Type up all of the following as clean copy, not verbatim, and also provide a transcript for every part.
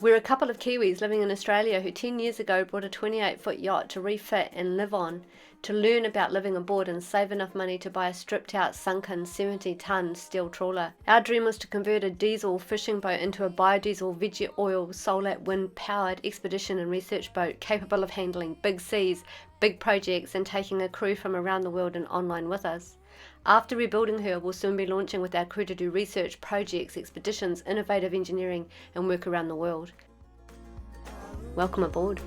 We're a couple of Kiwis living in Australia who 10 years ago bought a 28-foot yacht to refit and live on, to learn about living aboard and save enough money to buy a stripped-out, sunken 70-ton steel trawler. Our dream was to convert a diesel fishing boat into a biodiesel, veggie oil, solar wind-powered expedition and research boat capable of handling big seas, big projects and taking a crew from around the world and online with us. After rebuilding her, we'll soon be launching with our crew to do research, projects, expeditions, innovative engineering and work around the world. Welcome aboard.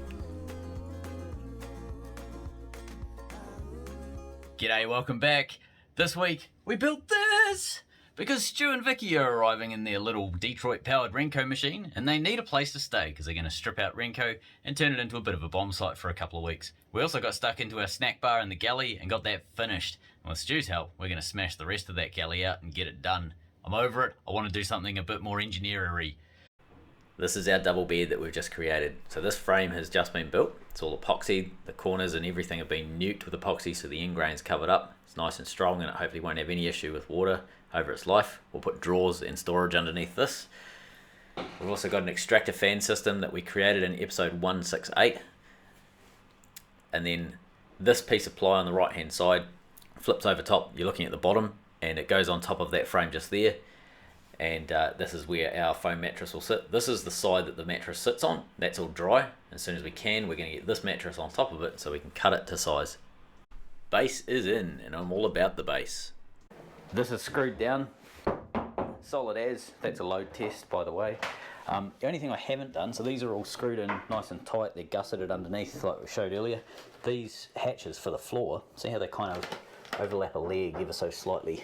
G'day, welcome back. This week, we built this! Because Stu and Vicky are arriving in their little Detroit-powered Renko machine, and they need a place to stay because they're going to strip out Renko and turn it into a bit of a bomb site for a couple of weeks. We also got stuck into our snack bar in the Galley and got that finished. And with Stu's help, we're going to smash the rest of that Galley out and get it done. I'm over it. I want to do something a bit more engineering-y. This is our double bed that we've just created. So this frame has just been built. It's all epoxy. The corners and everything have been nuked with epoxy so the end grain's covered up. It's nice and strong and it hopefully won't have any issue with water over its life. We'll put drawers and storage underneath this. We've also got an extractor fan system that we created in episode 168. And then this piece of ply on the right hand side flips over top. You're looking at the bottom and it goes on top of that frame just there. And this is where our foam mattress will sit. This is the side that the mattress sits on. That's all dry. As soon as we can, we're going to get this mattress on top of it so we can cut it to size. Base is in, and I'm all about the base. This is screwed down, solid as. That's a load test, by the way. The only thing I haven't done, so these are all screwed in nice and tight. They're gusseted underneath, like we showed earlier. These hatches for the floor, see how they kind of overlap a leg ever so slightly.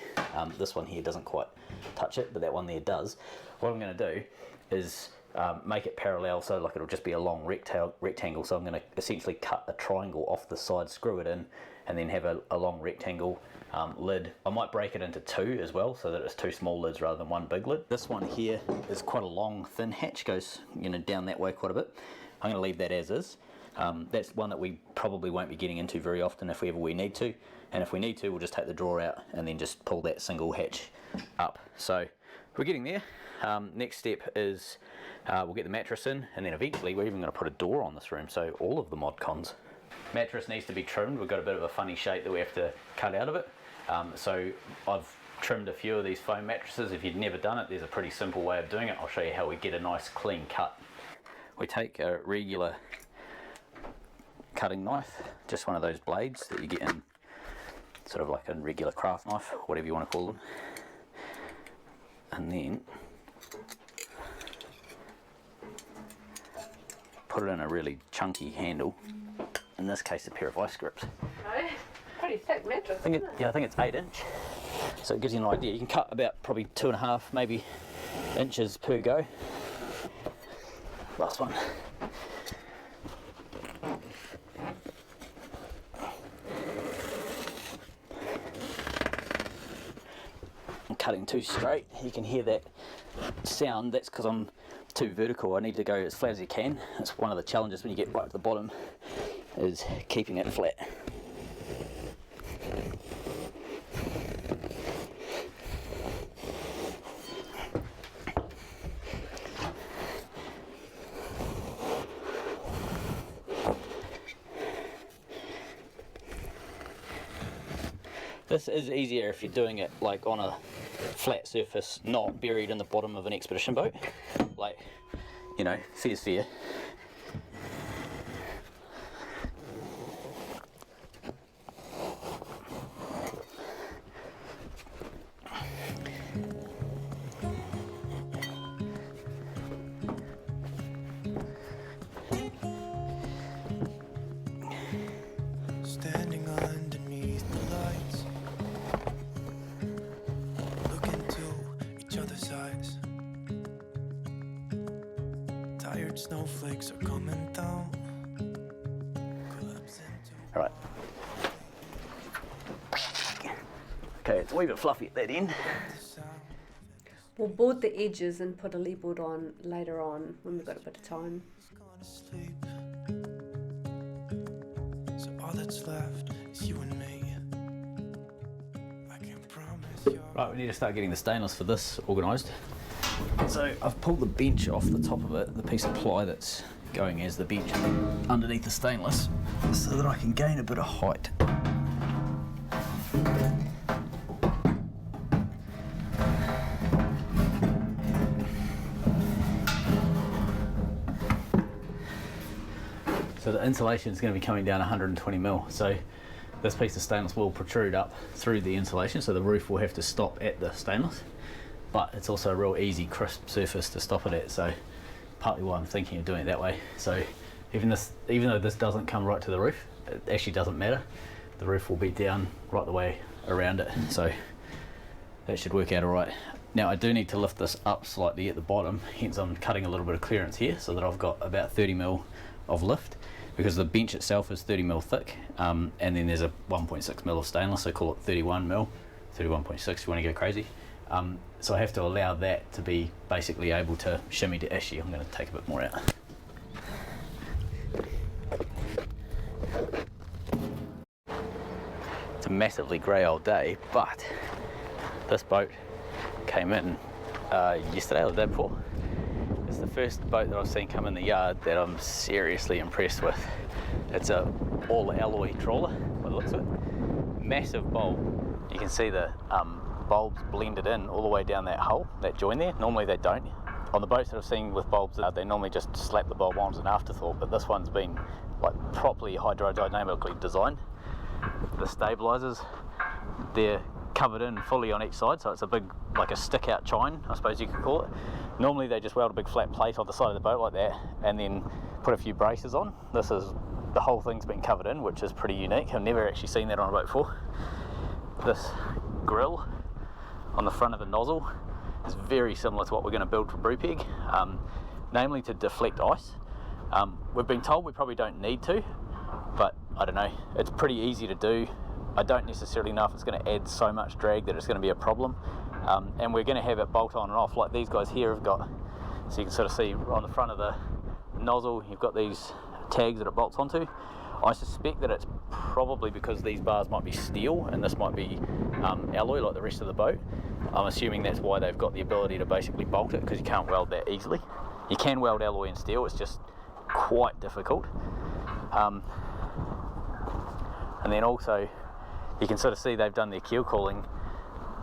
This one here doesn't quite touch it, but that one there does. What I'm going to do is make it parallel, so like it'll just be a long rectangle. So I'm going to essentially cut a triangle off the side, screw it in, and then have a long rectangle lid. I might break it into two as well, so that it's two small lids rather than one big lid. This one here is quite a long, thin hatch, goes down that way quite a bit. I'm going to leave that as is. That's one that we probably won't be getting into very often if we need to. And if we need to, we'll just take the drawer out and then just pull that single hatch up. So we're getting there. Next step is we'll get the mattress in, and then eventually we're even going to put a door on this room, so all of the mod cons. Mattress needs to be trimmed. We've got a bit of a funny shape that we have to cut out of it. So I've trimmed a few of these foam mattresses. If you've never done it, there's a pretty simple way of doing it. I'll show you how we get a nice clean cut. We take a regular cutting knife, just one of those blades that you get in sort of like a regular craft knife, whatever you want to call them, and then put it in a really chunky handle, in this case a pair of ice grips. No, pretty thick mattress, I think it's 8 inch, so it gives you an idea. You can cut about probably 2.5 maybe inches per go. Last one. Cutting too straight, you can hear that sound. That's because I'm too vertical. I need to go as flat as you can. That's one of the challenges when you get right to the bottom, is keeping it flat. This is easier if you're doing it like on a flat surface, not buried in the bottom of an expedition boat. Like, fair's fair. Standing underneath the lights, look into each other's eyes. Tired snowflakes are coming down. All right. Okay, it's a wee bit fluffy at that end. We'll board the edges and put a leadboard on later on when we've got a bit of time. So all that's left is you and me. I can promise you. Right, we need to start getting the stainless for this organised. So I've pulled the bench off the top of it, the piece of ply that's going as the bench underneath the stainless, so that I can gain a bit of height. So the insulation is going to be coming down 120mm, so this piece of stainless will protrude up through the insulation, so the roof will have to stop at the stainless, but it's also a real easy crisp surface to stop it at, so partly why I'm thinking of doing it that way. So even though this doesn't come right to the roof, it actually doesn't matter. The roof will be down right the way around it, so that should work out alright. Now I do need to lift this up slightly at the bottom, hence I'm cutting a little bit of clearance here so that I've got about 30mm of lift, because the bench itself is 30mm thick, and then there's a 1.6mm of stainless, so call it 31mm, 31.6 if you want to go crazy. So I have to allow that to be basically able to shimmy to issue. I'm going to take a bit more out. It's a massively grey old day, but this boat came in yesterday or the day before. It's the first boat that I've seen come in the yard that I'm seriously impressed with. It's a all alloy trawler by the looks of it. Massive bulb. You can see the bulbs blended in all the way down that hole, that join there. Normally they don't. On the boats that I've seen with bulbs, they normally just slap the bulb on as an afterthought, but this one's been like properly hydrodynamically designed. The stabilizers, they're covered in fully on each side, so it's a big, like a stick out chine, I suppose you could call it. Normally they just weld a big flat plate on the side of the boat like that and then put a few braces on. This is, the whole thing's been covered in, which is pretty unique. I've never actually seen that on a boat before. This grill on the front of the nozzle is very similar to what we're going to build for Brupeg, namely to deflect ice. We've been told we probably don't need to, but I don't know, it's pretty easy to do. I don't necessarily know if it's going to add so much drag that it's going to be a problem, and we're going to have it bolt on and off like these guys here have got. So you can sort of see on the front of the nozzle you've got these tags that it bolts onto. I suspect that it's probably because these bars might be steel and this might be alloy like the rest of the boat. I'm assuming that's why they've got the ability to basically bolt it, because you can't weld that easily. You can weld alloy and steel, it's just quite difficult. And then also you can sort of see they've done their keel cooling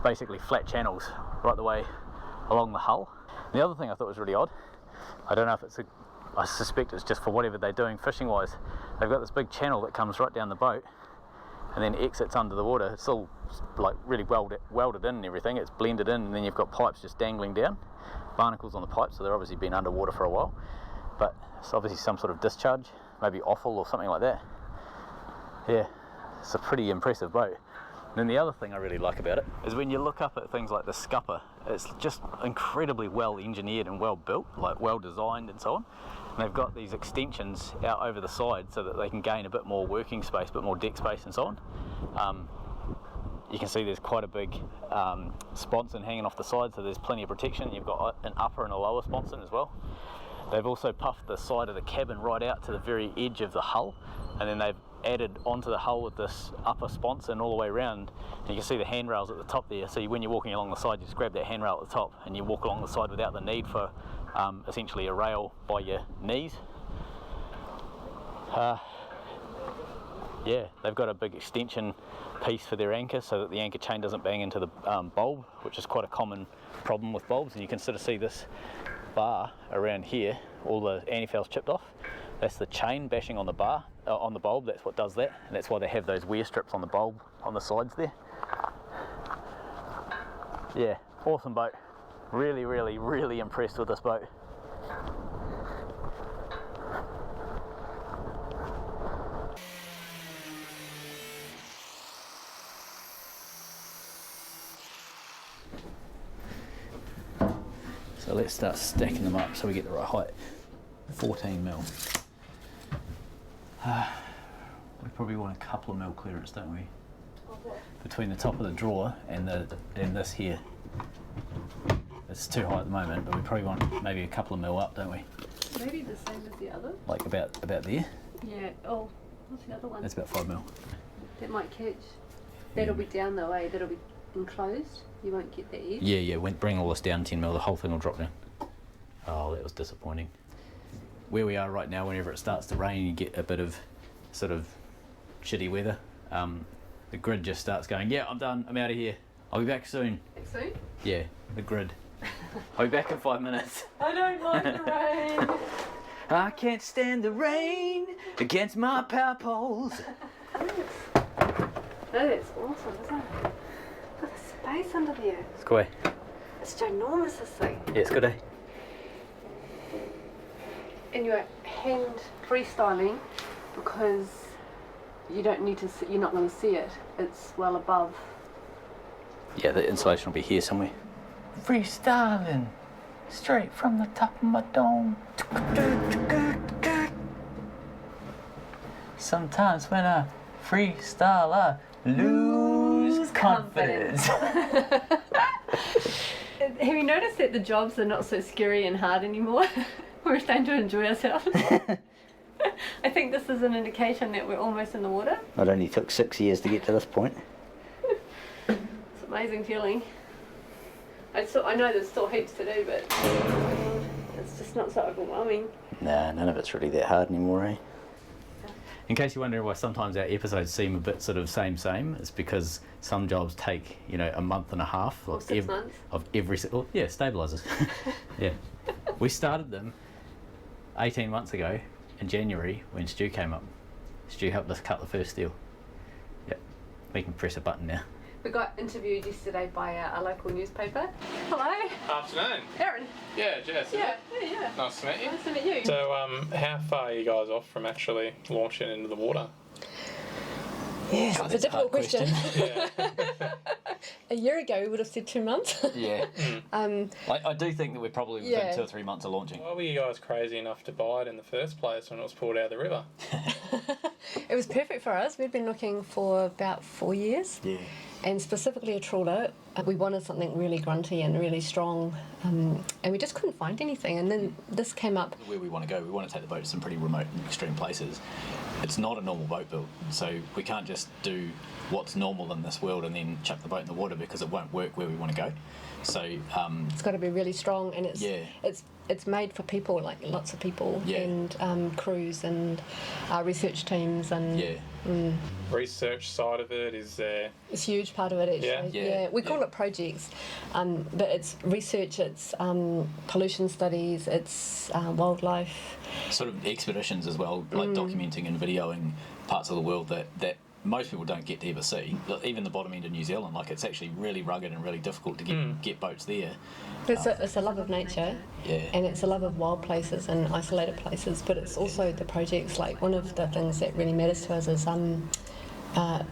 basically flat channels right the way along the hull. And the other thing I thought was really odd, I don't know if it's I suspect it's just for whatever they're doing fishing wise, they've got this big channel that comes right down the boat and then exits under the water. It's all like really welded in and everything, it's blended in, and then you've got pipes just dangling down, barnacles on the pipes, so they're obviously been underwater for a while, but it's obviously some sort of discharge, maybe offal or something like that. Yeah, it's a pretty impressive boat. And then the other thing I really like about it is when you look up at things like the scupper, it's just incredibly well engineered and well built, like well designed and so on. And they've got these extensions out over the side so that they can gain a bit more working space, a bit more deck space and so on. You can see there's quite a big sponson hanging off the side, so there's plenty of protection. You've got an upper and a lower sponson as well. They've also puffed the side of the cabin right out to the very edge of the hull, and then they've added onto the hull with this upper sponson all the way around, and you can see the handrails at the top there, so when you're walking along the side you just grab that handrail at the top and you walk along the side without the need for essentially a rail by your knees. Yeah, they've got a big extension piece for their anchor so that the anchor chain doesn't bang into the bulb, which is quite a common problem with bulbs. And you can sort of see this bar around here, all the antifouls chipped off. That's the chain bashing on the bar, on the bulb. That's what does that, and that's why they have those wear strips on the bulb on the sides there. Yeah, awesome boat. Really, really, really impressed with this boat. So let's start stacking them up so we get the right height. 14mm. We probably want a couple of mil clearance, don't we? Between the top of the drawer and this here. It's too high at the moment, but we probably want maybe a couple of mil up, don't we? Maybe the same as the other. Like about there? Yeah. Oh, what's the other one? That's about 5mm. That might catch. That'll be down though, eh? That'll be enclosed. You won't get the edge. Yeah, bring all this down 10 mil, the whole thing will drop down. Oh, that was disappointing. Where we are right now, whenever it starts to rain, you get a bit of sort of shitty weather. The grid just starts going, yeah, I'm done, I'm out of here. I'll be back soon. Back soon? Yeah, the grid. I'll be back in 5 minutes. I don't like the rain. I can't stand the rain against my power poles. That's awesome, isn't it? Look at the space under there. It's cool. It's ginormous, this thing. Yeah, it's good, eh? And you're hand freestyling because you don't need to see, you're not going to see it. It's well above. Yeah, the insulation will be here somewhere. Freestyling, straight from the top of my dome. Sometimes when I freestyle, I lose confidence. Have you noticed that the jobs are not so scary and hard anymore? We're starting to enjoy ourselves. I think this is an indication that we're almost in the water. It only took 6 years to get to this point. It's an amazing feeling. I know there's still heaps to do, but it's just not so overwhelming. Nah, none of it's really that hard anymore, eh? In case you're wondering why sometimes our episodes seem a bit sort of same, it's because some jobs take, a month and a half Or 6 months. Of every stabilisers. Yeah. We started them 18 months ago in January when Stu came up. Stu helped us cut the first steel. Yep. We can press a button now. We got interviewed yesterday by a local newspaper. Hello. Afternoon. Aaron. Yeah, Jess. Yeah. Nice to meet you. Nice to meet you. So, how far are you guys off from actually launching into the water? Yes, God, it's a that's a difficult hard question. Yeah. A year ago, we would have said 2 months. Yeah. I do think that we're probably within Yeah. 2 or 3 months of launching. Why were you guys crazy enough to buy it in the first place when it was pulled out of the river? It was perfect for us. We'd been looking for about 4 years. Yeah. And specifically a trawler. We wanted something really grunty and really strong. And we just couldn't find anything. And then this came up. Where we want to go, we want to take the boat to some pretty remote and extreme places. It's not a normal boat build, so we can't just do what's normal in this world and then chuck the boat in the water because it won't work where we want to go. So It's got to be really strong, and it's made for people, like lots of people, Yeah. and crews and research teams, and Research side of it is there. it's a huge part of it actually. Yeah. We call it projects, but it's research, it's pollution studies, it's wildlife. sort of expeditions as well, like documenting and videoing parts of the world that most people don't get to ever see. Even the bottom end of New Zealand, like it's actually really rugged and really difficult to get boats there. It's a love of nature, Yeah. and it's a love of wild places and isolated places, but it's also the projects. Like one of the things that really matters to us is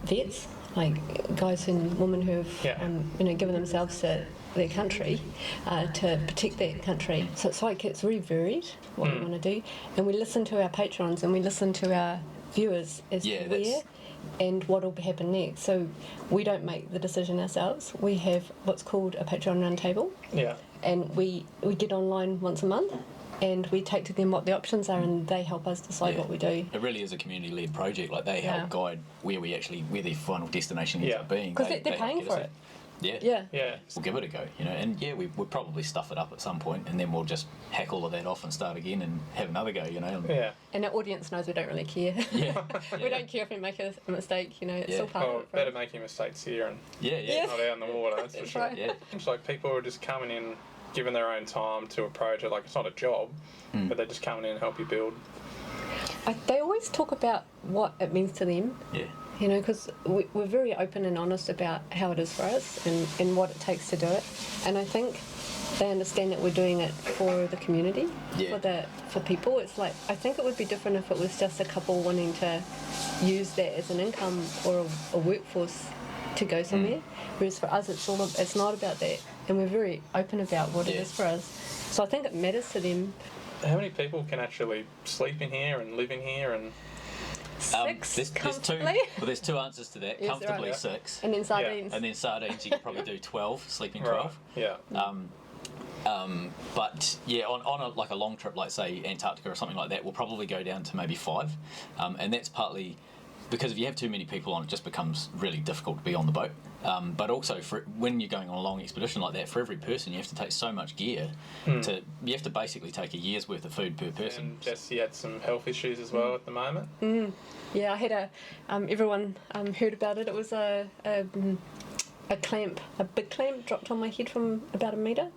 vets, like guys and women who have given themselves to their country to protect their country. So it's really varied what we want to do, and we listen to our patrons and we listen to our viewers as to where and what will happen next. So we don't make the decision ourselves. We have what's called a Patreon roundtable. Yeah. And we get online once a month, and we take to them what the options are, and they help us decide what we do. It really is a community-led project. Like they help guide where the final destination ends up being. Because they're paying for it. Yeah. Yeah. We'll give it a go, and we'll probably stuff it up at some point, and then we'll just hack all of that off and start again and have another go, Yeah. And our audience knows we don't really care. Yeah. We don't care if we make a mistake, it's still part of it. Better making mistakes here and Yeah. not out in the water, that's for sure. Right. Yeah. It's like people are just coming in, giving their own time to approach it. Like it's not a job, but they're just coming in and help you build. They always talk about what it means to them. Yeah. Because we're very open and honest about how it is for us and what it takes to do it. And I think they understand that we're doing it for the community, for people. It's like, I think it would be different if it was just a couple wanting to use that as an income or a workforce to go somewhere. Whereas for us, it's not about that. And we're very open about what it is for us. So I think it matters to them. How many people can actually sleep in here and live in here and... Six, comfortably. There's two answers to that. Yes, Comfortably right. 6. And then sardines. And then sardines, you could probably do 12, sleeping 12. Right. Yeah. But yeah, on a long trip, like say Antarctica or something like that, we'll probably go down to maybe 5, and that's partly because if you have too many people on, it just becomes really difficult to be on the boat. But also, when you're going on a long expedition like that, for every person you have to take so much gear. You have to basically take a year's worth of food per person. And Jesse had some health issues as well at the moment. Yeah, I had everyone heard about it. It was a clamp, a big clamp dropped on my head from about a metre.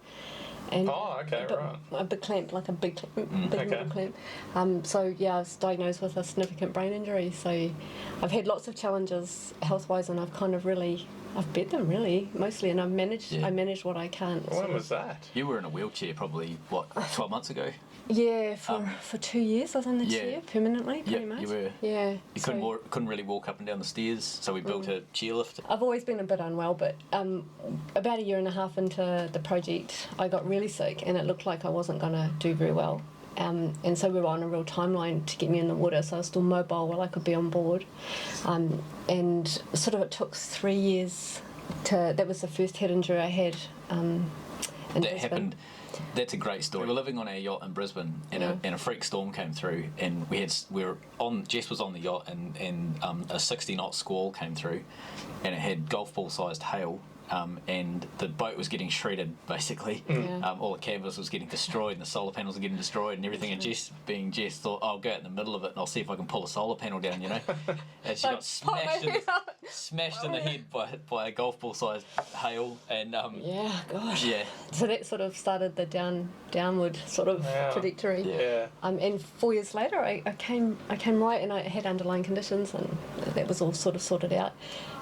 And a big clamp, like a big metal clamp. So yeah, I was diagnosed with a significant brain injury. So I've had lots of challenges health-wise, and I've kind of I've bet them really mostly, and I managed what I can't. When was that? You were in a wheelchair probably 12 months ago. Yeah, for 2 years I was in the chair permanently, pretty much. You were. Yeah. You couldn't really walk up and down the stairs, so we built a chairlift. I've always been a bit unwell, but about a year and a half into the project, I got really sick, and it looked like I wasn't going to do very well. And so we were on a real timeline to get me in the water, so I was still mobile while I could be on board. And sort of it took 3 years that was the first head injury I had in Brisbane. Happened. That's a great story. We were living on our yacht in Brisbane, and a freak storm came through, and Jess was on the yacht, and a 60-knot squall came through, and it had golf ball sized hail. And the boat was getting shredded, basically. All the canvas was getting destroyed, and the solar panels were getting destroyed and everything. And Jess thought, I'll go out in the middle of it and I'll see if I can pull a solar panel down, you know. And she got smashed in the head by a golf ball sized hail. And yeah, gosh. Yeah. So that sort of started the downward sort of trajectory. Yeah. And 4 years later, I came right, and I had underlying conditions, and that was all sort of sorted out.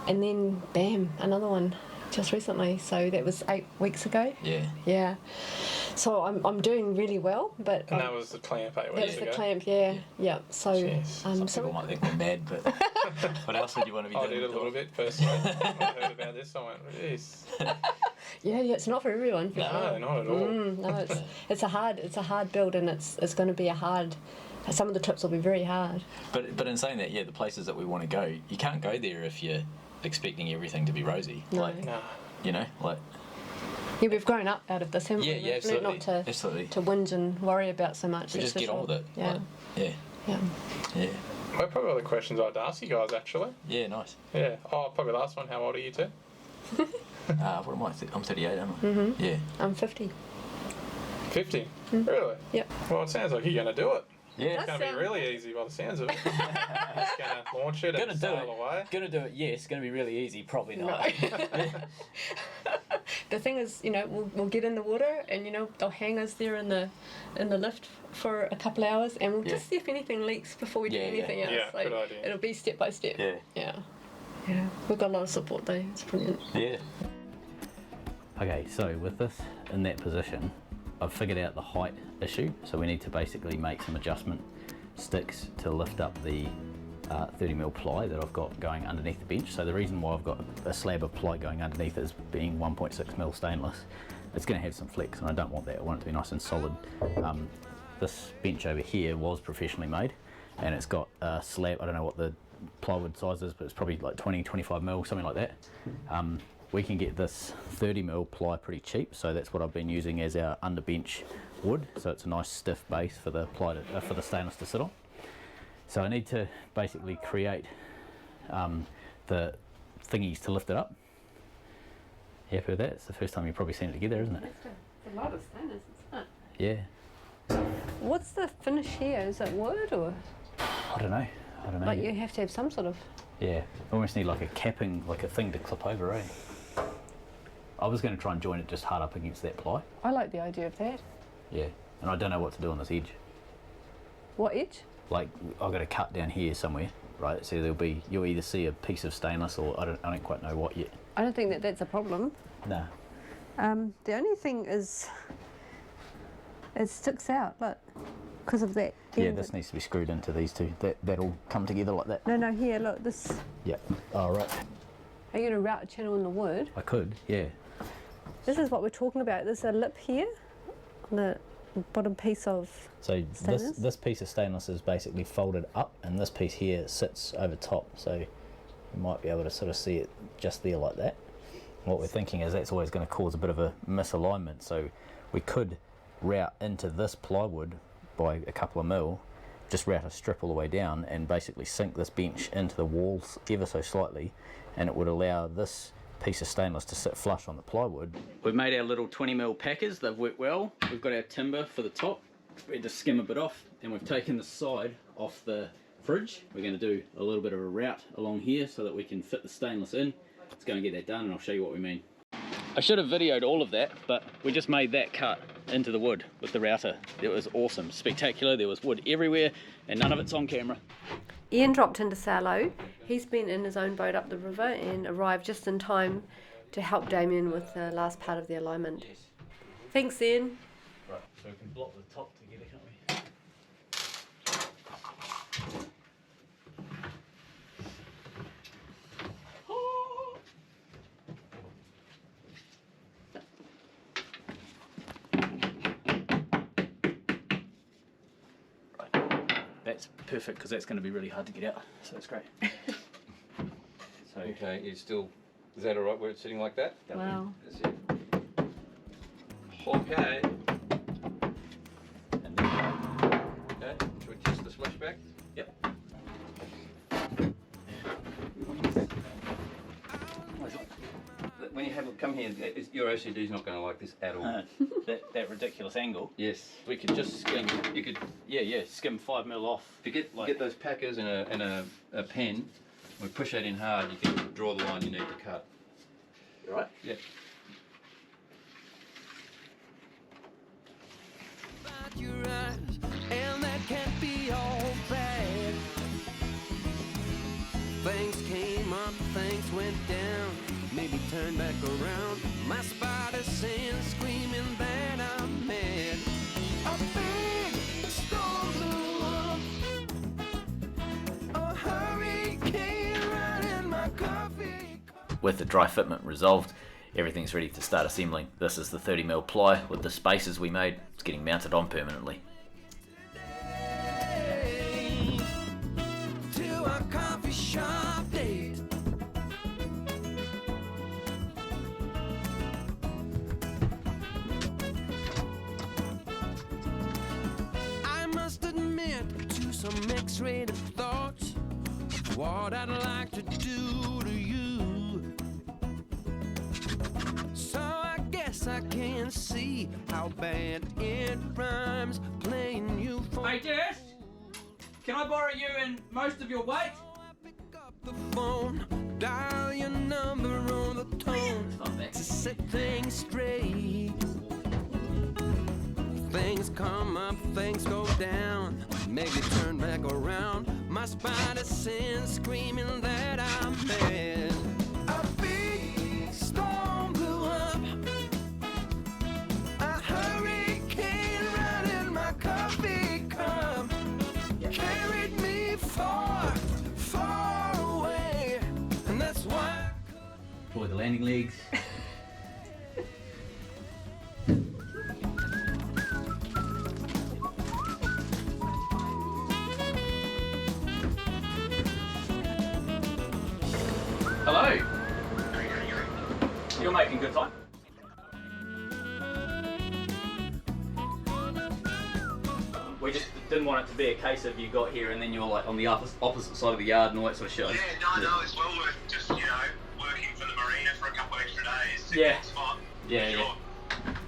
And then, bam, another one. Just recently, so that was 8 weeks ago. Yeah. So I'm doing really well, but and that was the clamp 8 weeks ago. That was the clamp, yeah. So some people might think we're mad, but what else would you want to be doing? I did a little bit personally. I heard about this. I went, jeez. Yeah, it's not for everyone. For no, not at all. No, it's a hard build, and it's going to be some of the trips will be very hard. But in saying that, the places that we want to go, you can't go there if you're expecting everything to be rosy. No. You know, like. Yeah, we've grown up out of this, haven't we? Yeah, absolutely. Not to whinge and worry about so much. We just get on with it. Yeah. Yeah. Well, probably all the questions I'd ask you guys, actually. Yeah, nice. Yeah. Oh, probably the last one. How old are you two? What am I? I'm 38, am I? Mm-hmm. Yeah. I'm 50. 50? Really? Yep. Well, it sounds like you're going to do it. Yeah. It's going to be really easy by the sounds of it. Just going to launch it and sail away. Going to do it, yes. Going to be really easy, probably not. The thing is, we'll get in the water, and they'll hang us there in the lift for a couple of hours, and we'll just see if anything leaks before we do anything else. Yeah, good idea. It'll be step by step. Yeah. We've got a lot of support though. It's brilliant. Yeah. Okay, so with this in that position, I've figured out the height issue, so we need to basically make some adjustment sticks to lift up the 30mm ply that I've got going underneath the bench. So the reason why I've got a slab of ply going underneath is being 1.6mm stainless. It's going to have some flex, and I don't want that. I want it to be nice and solid. This bench over here was professionally made, and it's got a slab, I don't know what the plywood size is, but it's probably like 20-25mm, something like that. We can get this 30mm ply pretty cheap, so that's what I've been using as our underbench wood. So it's a nice stiff base for the ply for the stainless to sit on. So I need to basically create the thingies to lift it up. You happy with that? It's the first time you've probably seen it together, isn't it? It's a lot of stainless, isn't Yeah. it? What's the finish here? Is it wood or? I don't know. Like you have to have some sort of. Yeah, almost need like a capping, like a thing to clip over, eh? I was going to try and join it just hard up against that ply. I like the idea of that. Yeah, and I don't know what to do on this edge. What edge? Like, I've got to cut down here somewhere, right? So you'll either see a piece of stainless, or I don't quite know what yet. I don't think that's a problem. No. The only thing is, it sticks out, look, because of that. Yeah, this needs to be screwed into these two. That'll come together like that. No, here, look, this. Yeah. Oh, right. Are you going to route a channel in the wood? I could, yeah. This is what we're talking about. There's a lip here on the bottom piece of stainless. This piece of stainless is basically folded up, and this piece here sits over top, so you might be able to sort of see it just there like that. What we're thinking is that's always going to cause a bit of a misalignment, so we could route into this plywood by a couple of mil just route a strip all the way down and basically sink this bench into the walls ever so slightly, and it would allow this piece of stainless to sit flush on the plywood. We've made our little 20mm packers, they've worked well. We've got our timber for the top, we had to skim a bit off, and we've taken the side off the fridge. We're going to do a little bit of a route along here so that we can fit the stainless in. Let's go and get that done and I'll show you what we mean. I should have videoed all of that, but we just made that cut into the wood with the router. It was awesome, spectacular. There was wood everywhere and none of it's on camera. Ian dropped into Salo. He's been in his own boat up the river and arrived just in time to help Damien with the last part of the alignment. Thanks, Ian. Right, so we can block the top together, can't we? That's perfect because that's going to be really hard to get out, so it's great. So, okay, is that alright where it's sitting like that? Wow. That's it. Okay. And then, Okay, should we test the splashback? yep. When you have it come here, your OCD's not going to like this at all. That ridiculous angle. Yes. We could just skim. You could, Yeah, skim 5mm off. if you Like- get those packers and a pen, we push that in hard, you can draw the line you need to cut. Right? Yep. Your eyes, and that can't be all bad. Things came up, things went down, maybe turn back around. My spider sense screaming that I'm mad. A big storm blew up, a hurricane right in my coffee cup. With the dry fitment resolved, everything's ready to start assembling. This is the 30mm ply with the spaces we made. It's getting mounted on permanently. To our coffee shop days. I must admit to some X-rated thoughts of what I'd like to do to you. So I guess I can see how bad it rhymes playing you for. Hey Jess, can I borrow you and most of your weight? Pick up the phone, dial your number on the tone to set things straight. Things come up, things go down, maybe turn back around. My spider sense screaming that I'm mad. A big storm blew up, a hurricane right in my coffee cup, carried me far, far away, and that's why. Deploy the landing legs. Hello. You're making good time. We just didn't want it to be a case of you got here and then you're like on the opposite side of the yard and all that sort of shit. Yeah, no, it's well worth just, working for the marina for a couple extra days. Yeah. It's fun. Yeah, Sure.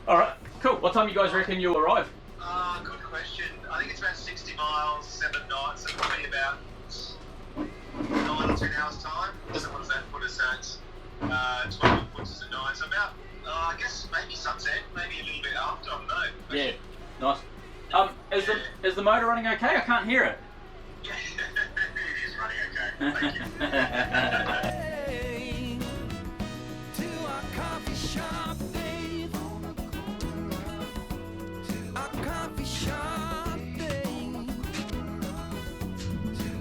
All right, cool. What time you guys reckon you'll arrive? Good question. I think it's about 60 miles, 7 nights, so probably about 9 or 10 hours time. So what does that put us at? 12 puts us at 9, so about, I guess maybe sunset, maybe a little bit after, I don't know. Yeah, nice. Is the motor running okay? I can't hear it. Yeah, it is running okay. Thank you. To our coffee shop, Dave. Our coffee shop, Dave.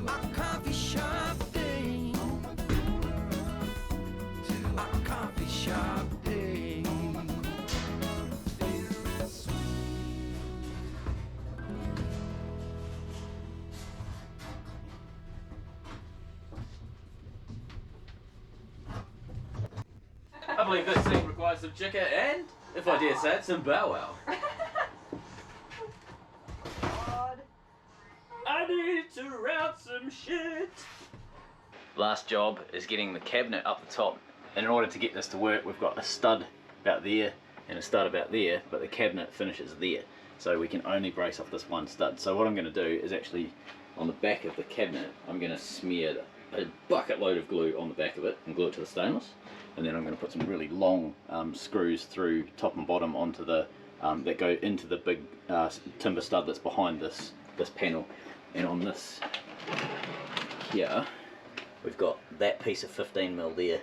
Our coffee shop, Dave. Our coffee shop, Dave. I believe this scene requires some chicken and, if I dare say it, some bow wow. God. I do filter out some shit. Last job is getting the cabinet up the top. And in order to get this to work, we've got a stud about there and a stud about there, but the cabinet finishes there. So we can only brace off this one stud. So what I'm going to do is actually, on the back of the cabinet, I'm going to smear a bucket load of glue on the back of it and glue it to the stainless. And then I'm going to put some really long screws through top and bottom onto the, that go into the big timber stud that's behind this panel. And on this here, we've got that piece of 15mm there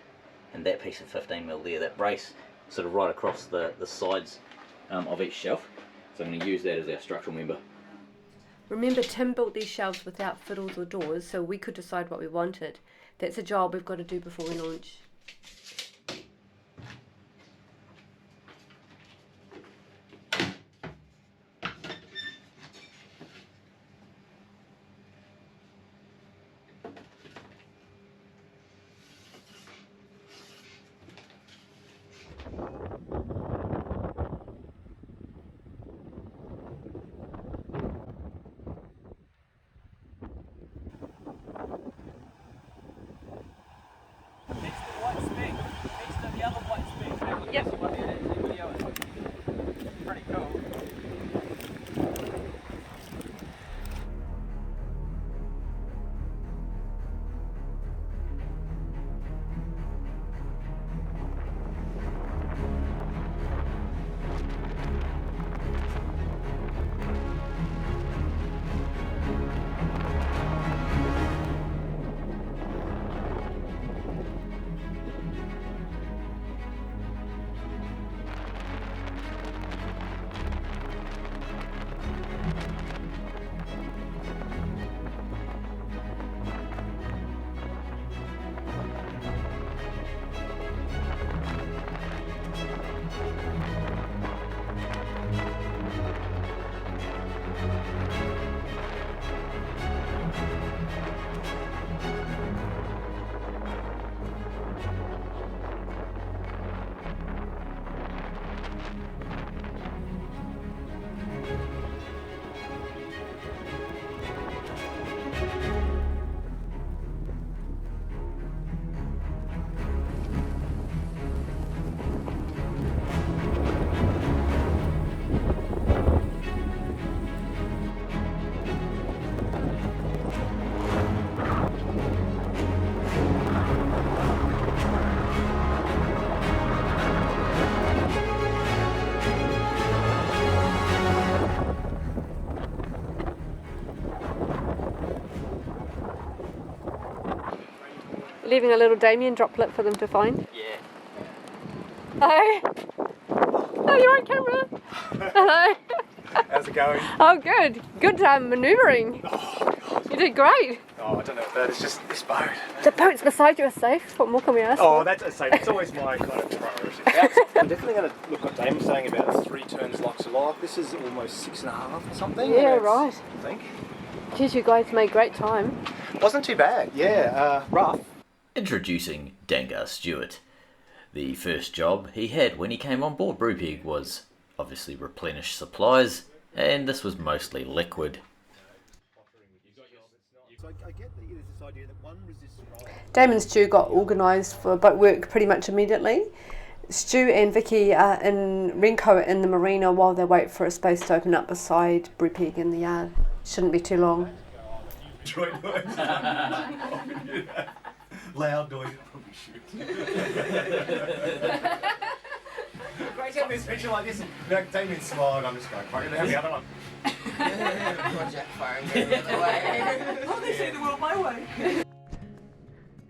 and that piece of 15mm there, that brace sort of right across the sides of each shelf. So I'm going to use that as our structural member. Remember, Tim built these shelves without fiddles or doors, so we could decide what we wanted. That's a job we've got to do before we launch. Leaving a little Damien droplet for them to find. Yeah. Hi. Oh, you're on camera. Hello. How's it going? Oh, good. Good manoeuvring. Oh, You did great. oh, I don't know if that is just this boat. The boats beside you are safe. What more can we ask? Oh, that's a safe. It's always my kind of priority. I'm definitely going to look what Dame was saying about 3 turns locks of life. This is almost 6.5 or something. Yeah, right. I think. Geez, you guys made great time. Wasn't too bad. Yeah, rough. Introducing Dangar Stewart. The first job he had when he came on board Brupeg was obviously replenish supplies, and this was mostly liquid. So I get that there's this idea that one resists roll. Dame and Stu got organised for boat work pretty much immediately. Stu and Vicky are in Renko in the marina while they wait for a space to open up beside Brupeg in the yard. Shouldn't be too long. Loud noise, probably shoot. Great to have this picture like this. Damien's smiling, I'm just going, fuck it, have the other one. Project Brupeg. Oh, they see the world my way.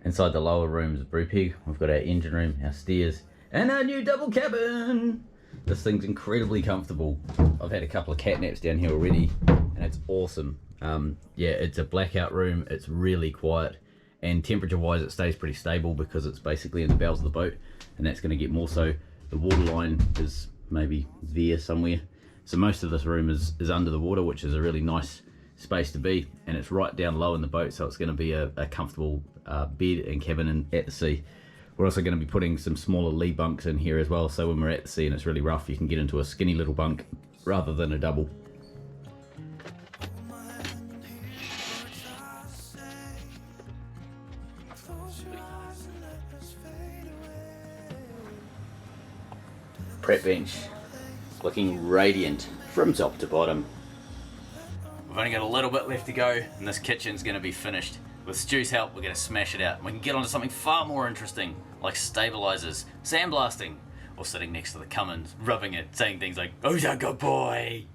Inside the lower rooms of Brupeg, we've got our engine room, our stairs, and our new double cabin. This thing's incredibly comfortable. I've had a couple of cat naps down here already, and it's awesome. Yeah, it's a blackout room, it's really quiet, and temperature wise it stays pretty stable because it's basically in the bowels of the boat, and that's going to get more so. The water line is maybe there somewhere, so most of this room is under the water, which is a really nice space to be, and it's right down low in the boat, so it's going to be a comfortable bed and cabin at the sea. We're also going to be putting some smaller lee bunks in here as well, so when we're at the sea and it's really rough, you can get into a skinny little bunk rather than a double. prep bench looking radiant from top to bottom. We've only got a little bit left to go and this kitchen's going to be finished. With Stu's help, we're going to smash it out and we can get onto something far more interesting, like stabilizers, sandblasting, or sitting next to the Cummins, rubbing it, saying things like, "Who's a good boy?"